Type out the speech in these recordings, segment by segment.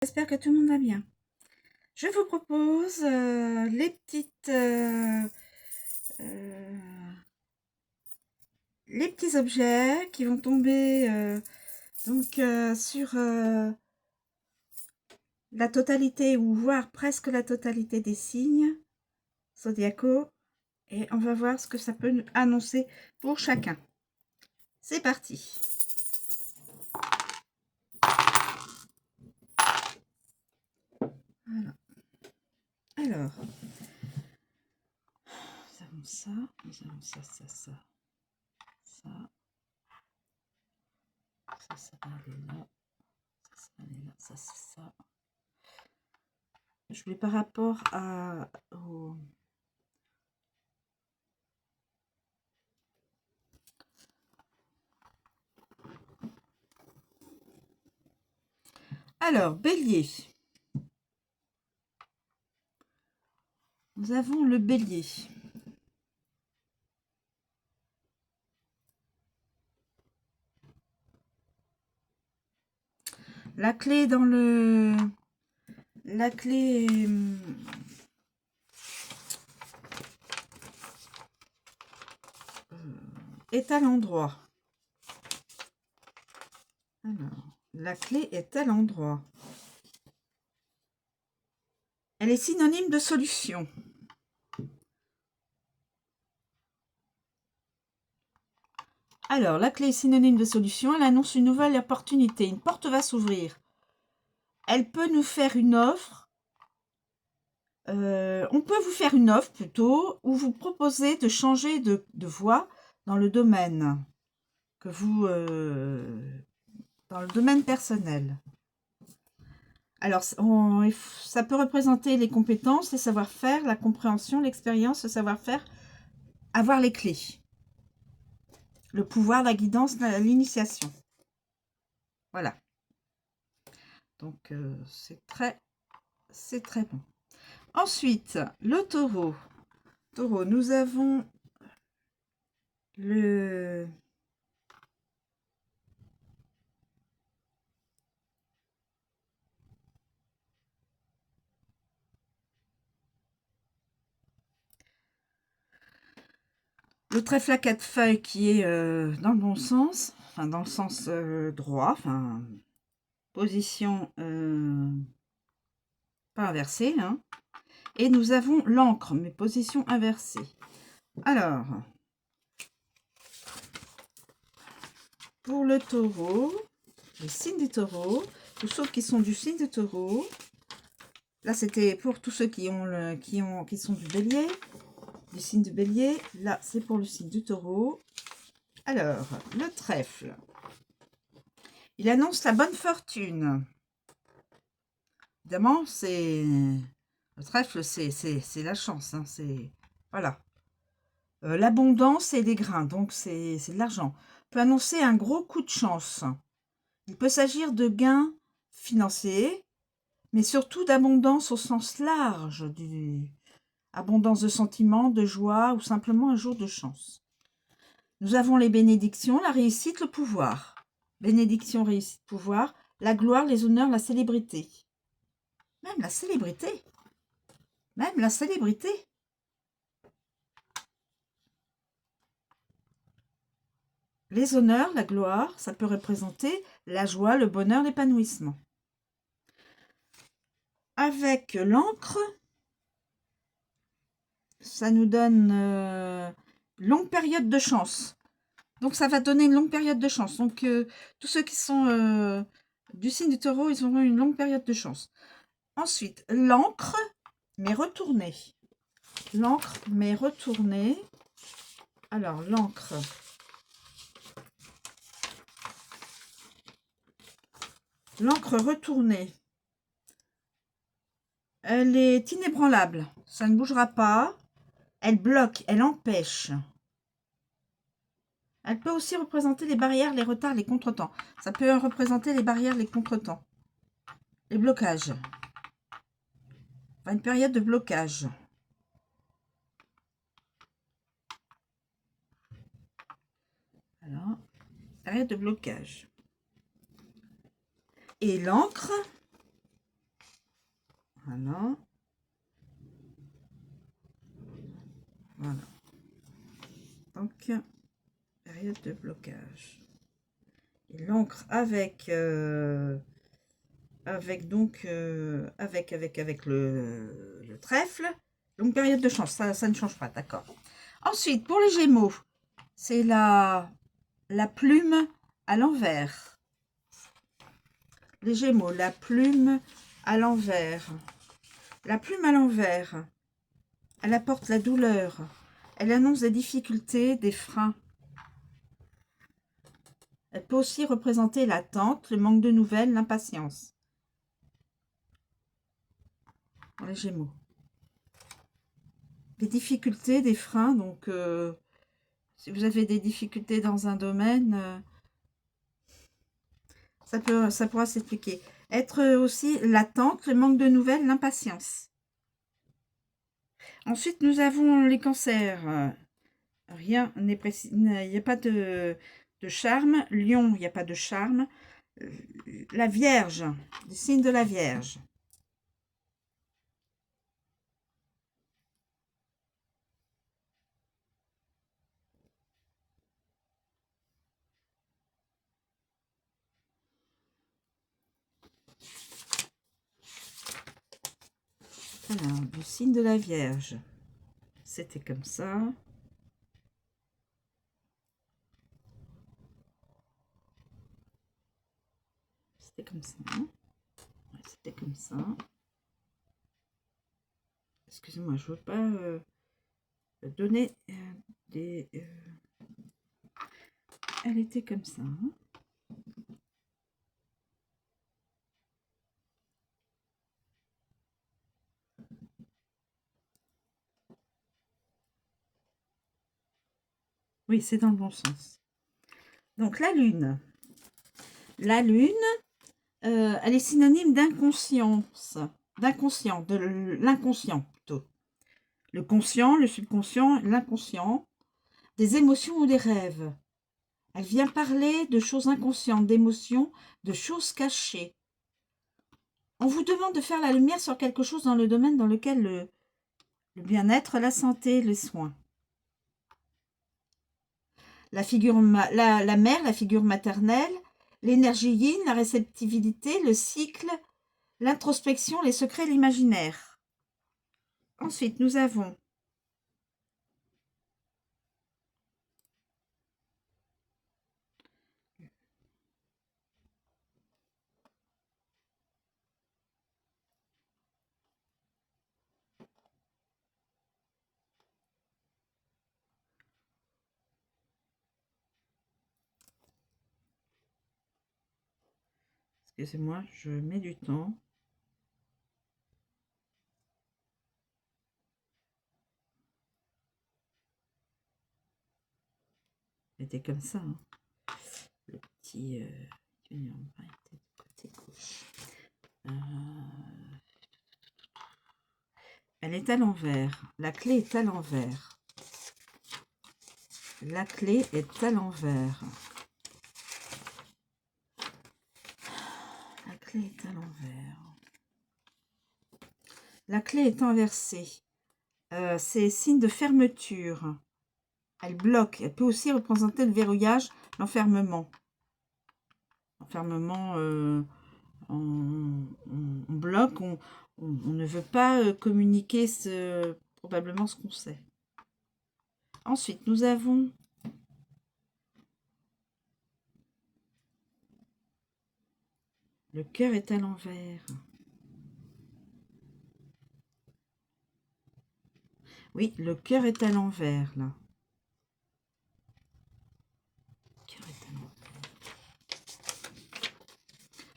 J'espère que tout le monde va bien. Je vous propose les petits objets qui vont tomber sur la totalité ou voire presque la totalité des signes zodiacaux et on va voir ce que ça peut nous annoncer pour chacun. C'est parti. Voilà. Alors, nous avons ça, ça, ça va aller là, ça va aller là, ça c'est ça. Je voulais par rapport au... Alors, bélier. Nous avons le bélier. La clé dans le... La clé est à l'endroit. Alors, la clé est à l'endroit. Elle est synonyme de solution. Alors, la clé est synonyme de solution. Elle annonce une nouvelle opportunité. Une porte va s'ouvrir. Elle peut nous faire une offre. On peut vous faire une offre plutôt, ou vous proposer de changer de voie dans le domaine que vous... dans le domaine personnel. Alors, ça peut représenter les compétences, les savoir-faire, la compréhension, l'expérience, le savoir-faire, avoir les clés, le pouvoir, la guidance, l'initiation. Voilà. Donc, c'est très bon. Ensuite, le taureau. Taureau, nous avons le... Le trèfle à 4 feuilles qui est dans le bon sens, enfin dans le sens droit, enfin position pas inversée, hein. Et nous avons l'encre, mais position inversée. Alors, pour le taureau, le signe du taureau, tous ceux qui sont du signe du taureau, là c'était pour tous ceux qui sont du bélier, du signe du bélier, là c'est pour le signe du taureau. Alors, le trèfle, il annonce la bonne fortune. Évidemment, le trèfle, c'est la chance, hein, c'est... Voilà. L'abondance et les grains, donc c'est de l'argent. Peut annoncer un gros coup de chance. Il peut s'agir de gains financiers, mais surtout d'abondance au sens large, abondance de sentiments, de joie ou simplement un jour de chance. Nous avons les bénédictions, la réussite, le pouvoir. Bénédiction, réussite, pouvoir, la gloire, les honneurs, la célébrité. Même la célébrité. Même la célébrité. Les honneurs, la gloire, ça peut représenter la joie, le bonheur, l'épanouissement. Avec l'encre, ça nous donne longue période de chance. Donc, ça va donner une longue période de chance. Donc, tous ceux qui sont du signe du taureau, ils auront une longue période de chance. Ensuite, l'encre, mais retournée. L'encre, mais retournée. Alors, l'encre. L'encre retournée. Elle est inébranlable. Ça ne bougera pas. Elle bloque, elle empêche. Elle peut aussi représenter les barrières, les retards, les contretemps. Ça peut représenter les barrières, les contretemps. Les blocages. Enfin, une période de blocage. Alors, période de blocage. Et l'encre, Voilà. Voilà. Donc, période de blocage. Et l'encre avec le trèfle. Donc, période de chance, ça ne change pas, d'accord. Ensuite, pour les Gémeaux, c'est la plume à l'envers. Les Gémeaux, la plume à l'envers. La plume à l'envers, elle apporte la douleur. Elle annonce des difficultés, des freins. Elle peut aussi représenter l'attente, le manque de nouvelles, l'impatience. Pour les Gémeaux. Des difficultés, des freins. Donc, si vous avez des difficultés dans un domaine, ça pourra s'expliquer. Être aussi l'attente, le manque de nouvelles, l'impatience. Ensuite, nous avons les cancers. Rien n'est précis. Il n'y a pas de charme. Lion, il n'y a pas de charme. La Vierge, le signe de la Vierge. Alors, le signe de la Vierge. C'était comme ça. C'était comme ça. Ouais, c'était comme ça. Excusez-moi, je ne veux pas donner des... Elle était comme ça. Oui, c'est dans le bon sens. Donc, la Lune. La Lune, elle est synonyme d'inconscience. D'inconscient, de l'inconscient plutôt. Le conscient, le subconscient, l'inconscient. Des émotions ou des rêves. Elle vient parler de choses inconscientes, d'émotions, de choses cachées. On vous demande de faire la lumière sur quelque chose dans le domaine dans lequel le bien-être, la santé, les soins. La mère, la figure maternelle, l'énergie yin, la réceptivité, le cycle, l'introspection, les secrets, l'imaginaire. Ensuite, nous avons excusez-moi, je mets du temps. C'était comme ça. Hein. Le petit côté gauche. Elle est à l'envers. La clé est à l'envers. La clé est à l'envers. La clé est à l'envers. La clé est inversée. C'est signe de fermeture. Elle bloque. Elle peut aussi représenter le verrouillage, l'enfermement. Enfermement, on bloque, on ne veut pas communiquer probablement ce qu'on sait. Ensuite, nous avons le cœur est à l'envers. Oui, le cœur est à l'envers, là.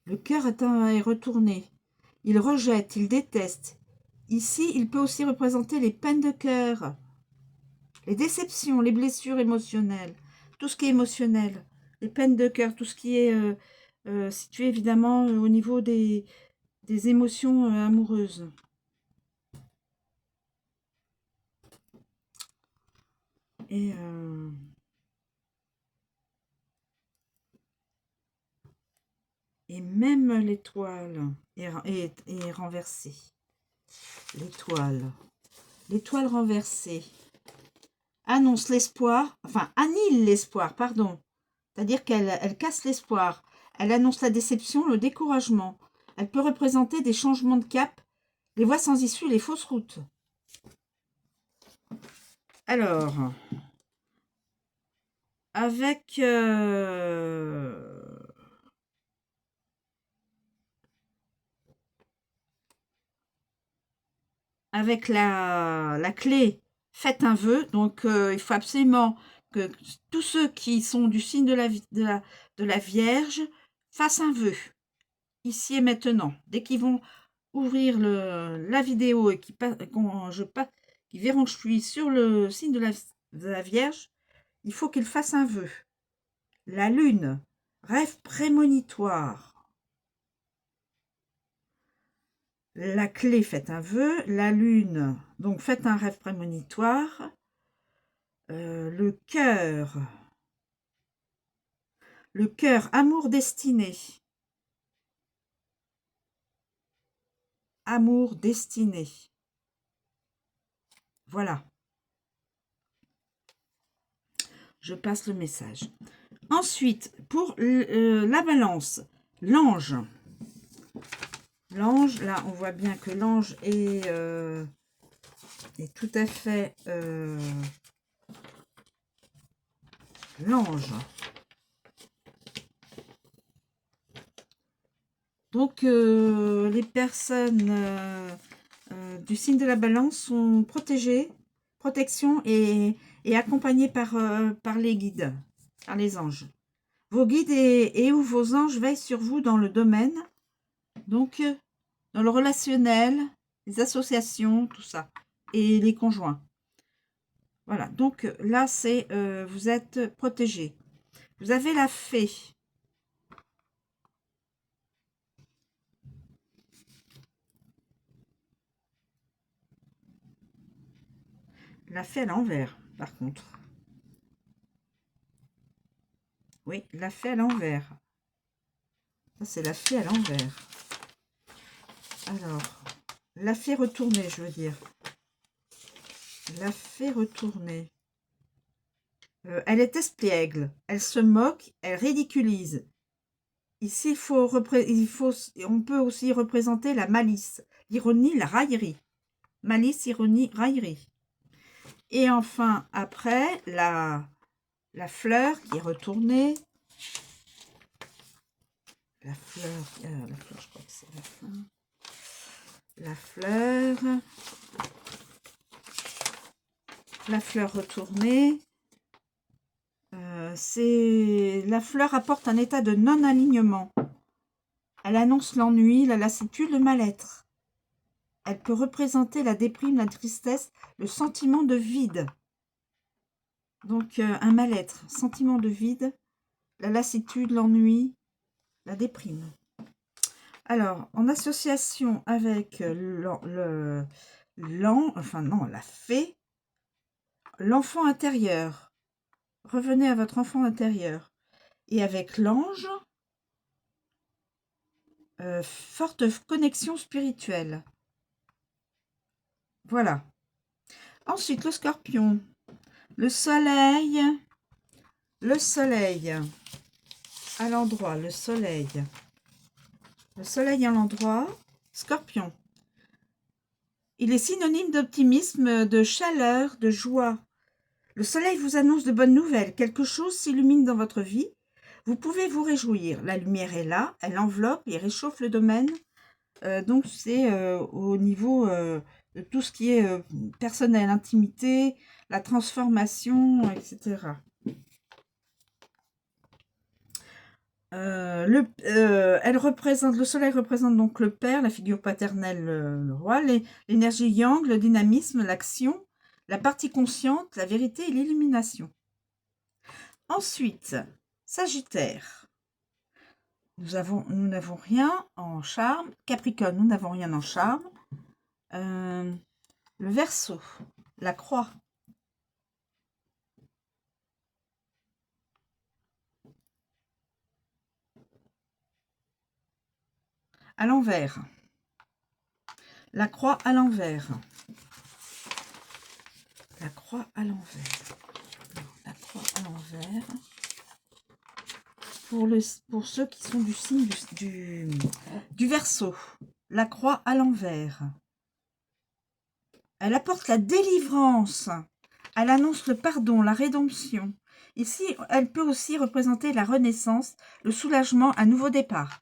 Le cœur est retourné. Il rejette, il déteste. Ici, il peut aussi représenter les peines de cœur, les déceptions, les blessures émotionnelles, tout ce qui est émotionnel, les peines de cœur, tout ce qui est situé évidemment au niveau des émotions amoureuses. Et même l'étoile est renversée. L'étoile. L'étoile renversée annonce l'espoir, enfin annule l'espoir, pardon. C'est-à-dire qu'elle casse l'espoir. Elle annonce la déception, le découragement. Elle peut représenter des changements de cap, les voies sans issue, les fausses routes. Alors, avec la clé, faites un vœu. Donc, il faut absolument que tous ceux qui sont du signe de la Vierge fassent un vœu, ici et maintenant. Dès qu'ils vont ouvrir la vidéo et qui verront que je suis sur le signe de la Vierge, il faut qu'ils fassent un vœu. La lune, rêve prémonitoire. La clé, faites un vœu. La lune, donc faites un rêve prémonitoire. Le cœur, amour destiné. Amour destiné. Voilà. Je passe le message. Ensuite, pour la balance, l'ange. L'ange, là, on voit bien que l'ange est tout à fait l'ange. Donc, les personnes du signe de la balance sont protégées, protection et accompagnées par les guides, par les anges. Vos guides et ou vos anges veillent sur vous dans le domaine, donc dans le relationnel, les associations, tout ça, et les conjoints. Voilà, donc là, c'est vous êtes protégés. Vous avez la fée. La fée à l'envers, par contre. Oui, la fée à l'envers. Ça, c'est la fée à l'envers. Alors, la fée retournée, je veux dire. La fée retournée. Elle est espiègle. Elle se moque, elle ridiculise. Ici, on peut aussi représenter la malice, l'ironie, la raillerie. Malice, ironie, raillerie. Et enfin, après, la fleur qui est retournée. La fleur, je crois que c'est la fin. La fleur retournée. La fleur apporte un état de non-alignement. Elle annonce l'ennui, la lassitude, le mal-être. Elle peut représenter la déprime, la tristesse, le sentiment de vide. Donc, un mal-être, sentiment de vide, la lassitude, l'ennui, la déprime. Alors, en association avec la fée, l'enfant intérieur. Revenez à votre enfant intérieur. Et avec l'ange, forte connexion spirituelle. Voilà. Ensuite, le scorpion. Le soleil à l'endroit, le soleil à l'endroit, scorpion. Il est synonyme d'optimisme, de chaleur, de joie. Le soleil vous annonce de bonnes nouvelles, quelque chose s'illumine dans votre vie. Vous pouvez vous réjouir, la lumière est là, elle enveloppe et réchauffe le domaine. Donc c'est au niveau de tout ce qui est personnel, intimité, la transformation, etc. Le soleil représente donc le père, la figure paternelle, le roi, l'énergie yang, le dynamisme, l'action, la partie consciente, la vérité et l'illumination. Ensuite, Sagittaire. Nous n'avons rien en charme. Capricorne, nous n'avons rien en charme. Le Verseau, la croix. À l'envers. La croix à l'envers. La croix à l'envers. La croix à l'envers. Pour ceux qui sont du signe du Verseau. La croix à l'envers. Elle apporte la délivrance. Elle annonce le pardon, la rédemption. Ici, elle peut aussi représenter la renaissance, le soulagement, un nouveau départ.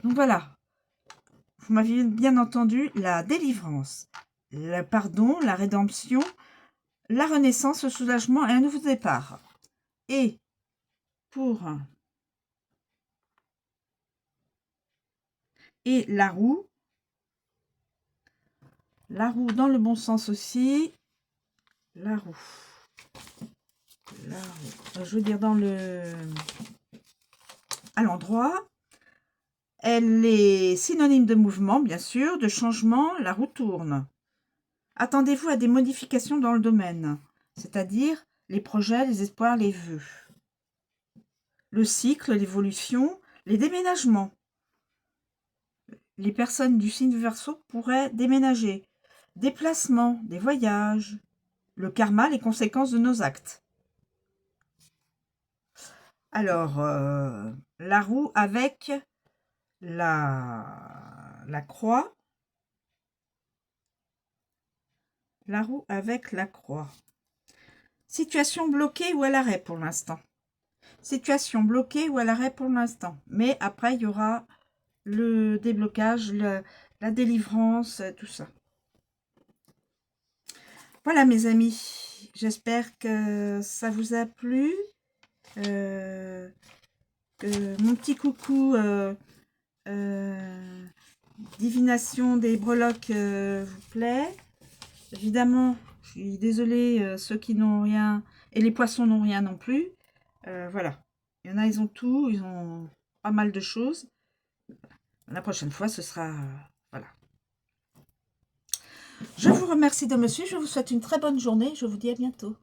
Donc voilà, vous m'avez bien entendu, la délivrance, le pardon, la rédemption, la renaissance, le soulagement et un nouveau départ. Et pour... Et la roue dans le bon sens aussi. La roue. Je veux dire dans le... à l'endroit. Elle est synonyme de mouvement, bien sûr, de changement, la roue tourne. Attendez-vous à des modifications dans le domaine, c'est-à-dire les projets, les espoirs, les vœux. Le cycle, l'évolution, les déménagements. Les personnes du signe du Verseau pourraient déménager. Déplacements, des voyages. Le karma, les conséquences de nos actes. Alors, la roue avec la croix. La roue avec la croix. Situation bloquée ou à l'arrêt pour l'instant. Situation bloquée ou à l'arrêt pour l'instant. Mais après, il y aura le déblocage, la délivrance, tout ça. Voilà mes amis. J'espère que ça vous a plu. Que mon petit coucou divination des breloques vous plaît. Évidemment, je suis désolée, ceux qui n'ont rien, et les poissons n'ont rien non plus. Voilà. Il y en a, ils ont tout, ils ont pas mal de choses. La prochaine fois, ce sera... voilà. Je vous remercie de me suivre, je vous souhaite une très bonne journée, je vous dis à bientôt.